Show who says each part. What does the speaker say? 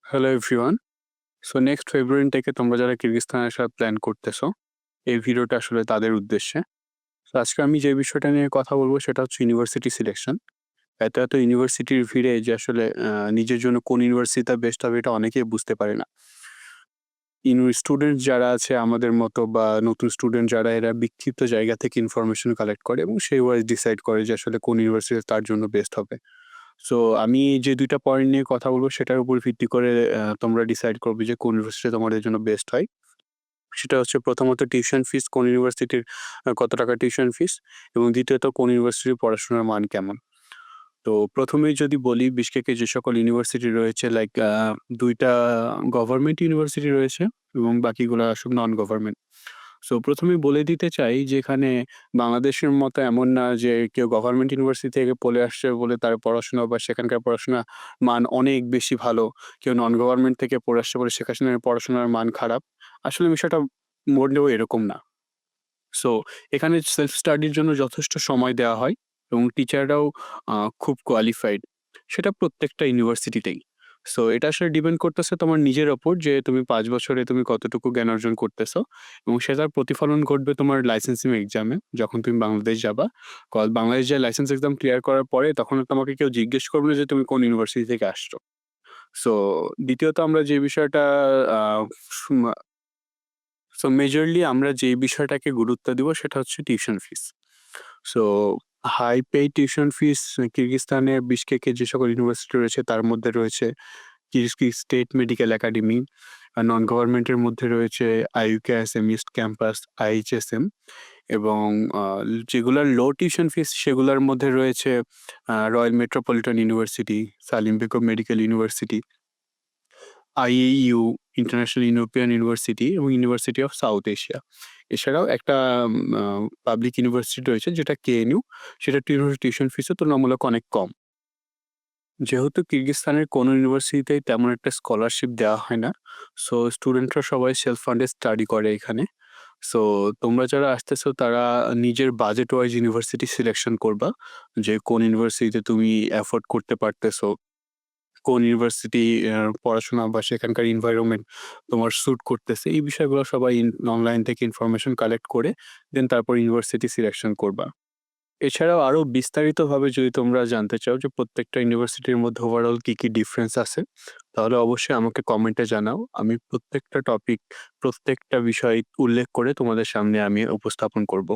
Speaker 1: Hello everyone. So next ফেব্রুয়ারি থেকে তোমরা যারা কিরগিজস্তান আসার প্ল্যান করতেছো, এই ভিডিওটা আসলে তাদের উদ্দেশ্যে। তো আজকে আমি যে বিষয়টা নিয়ে কথা বলবো সেটা হচ্ছে ইউনিভার্সিটি সিলেকশন। এত ইউনিভার্সিটির ভিড়ে যে আসলে নিজের জন্য কোন ইউনিভার্সিটিটা বেস্ট হবে এটা অনেকেই বুঝতে পারে না। স্টুডেন্ট যারা আছে আমাদের মতো বা নতুন স্টুডেন্ট যারা এরা বিক্ষিপ্ত জায়গা থেকে ইনফরমেশন কালেক্ট করে এবং সেই ওয়াইজ ডিসাইড করে যে আসলে কোন ইউনিভার্সিটি তার জন্য বেস্ট হবে। সো আমি যে ২ টা পয়েন্ট নিয়ে কথা বলব সেটার উপর ভিত্তি করে তোমরা ডিসাইড করবে যে কোন ইউনিভার্সিটি তোমাদের জন্য বেস্ট হয়। সেটা হচ্ছে প্রথমত টিউশন ফিস কোন ইউনিভার্সিটির কত টাকা টিউশন ফিস এবং দ্বিতীয়ত কোন ইউনিভার্সিটির পড়াশোনার মান কেমন। তো ১ম এই যদি বলি বিশকেকে যে সকল ইউনিভার্সিটি রয়েছে লাইক ২ টা গভর্নমেন্ট ইউনিভার্সিটি রয়েছে এবং বাকিগুলা সব নন গভর্নমেন্ট। সো ১ম এই বলে দিতে চাই যে এখানে বাংলাদেশের মতো এমন না যে কেউ গভর্নমেন্ট ইউনিভার্সিটি থেকে পড়ে আসছে বলে তার পড়াশোনা বা সেখানকার পড়াশোনা মান অনেক বেশি ভালো। কেউ নন গভর্নমেন্ট থেকে পড়ে আসছে বলে সেখানের পড়াশোনার মান খারাপ। আসলে বিষয়টা মোটেও এরকম না। সো এখানে সেলফ স্টাডির জন্য যথেষ্ট সময় দেওয়া হয় এবং টিচাররাও খুব কোয়ালিফাইড। সেটা প্রত্যেকটা ইউনিভার্সিটিতেই। সো এটা আসলে ডিপেন্ড করতেছে তোমার নিজের ওপর যে তুমি ৫ বছরে তুমি কতটুকু জ্ঞান অর্জন করতেছো এবং সেটার প্রতিফলন ঘটবে তোমার লাইসেন্সিং এক্সামে যখন তুমি বাংলাদেশ যাবা। বাংলাদেশ যেয়ে লাইসেন্স এক্সাম ক্লিয়ার করার পরে তখন আর তোমাকে কেউ জিজ্ঞেস করবে না যে তুমি কোন ইউনিভার্সিটি থেকে আসছো। সো দ্বিতীয়ত আমরা যে বিষয়টা আ সুমা সো মেজরলি আমরা যেই বিষয়টাকে গুরুত্ব দিব সেটা হচ্ছে tuition fees. So high paid tuition fees কিরগিজস্তানের বিশকেকে যে সকল ইউনিভার্সিটি রয়েছে তার মধ্যে রয়েছে Kyrgyz state medical academy, non গভর্নমেন্টের মধ্যে রয়েছে IUCASM, ইস্ট ক্যাম্পাস, IHSM এবং আ যেগুলার লো টিউশন ফিস সেগুলার মধ্যে রয়েছে royal metropolitan university, Salim Begum medical university, IAU, international European university এবং ইউনিভার্সিটি অফ সাউথ এশিয়া। এছাড়াও একটা পাবলিক ইউনিভার্সিটি রয়েছে যেটা KNU, সেটা টিউশন ফিসও তুলনামূলক অনেক কম। যেহেতু কিরগিজস্তানের কোনো ইউনিভার্সিটিতেই তেমন একটা স্কলারশিপ দেওয়া হয় না, সো স্টুডেন্টরা সবাই সেলফ ফান্ডে স্টাডি করে এখানে। সো তোমরা যারা আসতেছো তারা নিজের বাজেট ওয়াইজ ইউনিভার্সিটি সিলেকশন করবা যে কোন ইউনিভার্সিটিতে তুমি অ্যাফোর্ড করতে পারতেছো। কোন ইউনিভার্সিটি পড়াশোনা বা সেখানকার এনভায়রনমেন্ট তোমার স্যুট করতেছে। এই বিষয়গুলো সবাই অনলাইন থেকে ইনফরমেশন কালেক্ট করে দেন তারপর ইউনিভার্সিটি সিলেকশন করবা। এছাড়াও আরো বিস্তারিতভাবে যদি তোমরা জানতে চাও যে প্রত্যেকটা ইউনিভার্সিটির মধ্যে ওভারঅল কি ডিফারেন্স আছে, তাহলে অবশ্যই আমাকে কমেন্টে জানাও। আমি প্রত্যেকটা টপিক, প্রত্যেকটা বিষয় উল্লেখ করে তোমাদের সামনে আমি উপস্থাপন করব।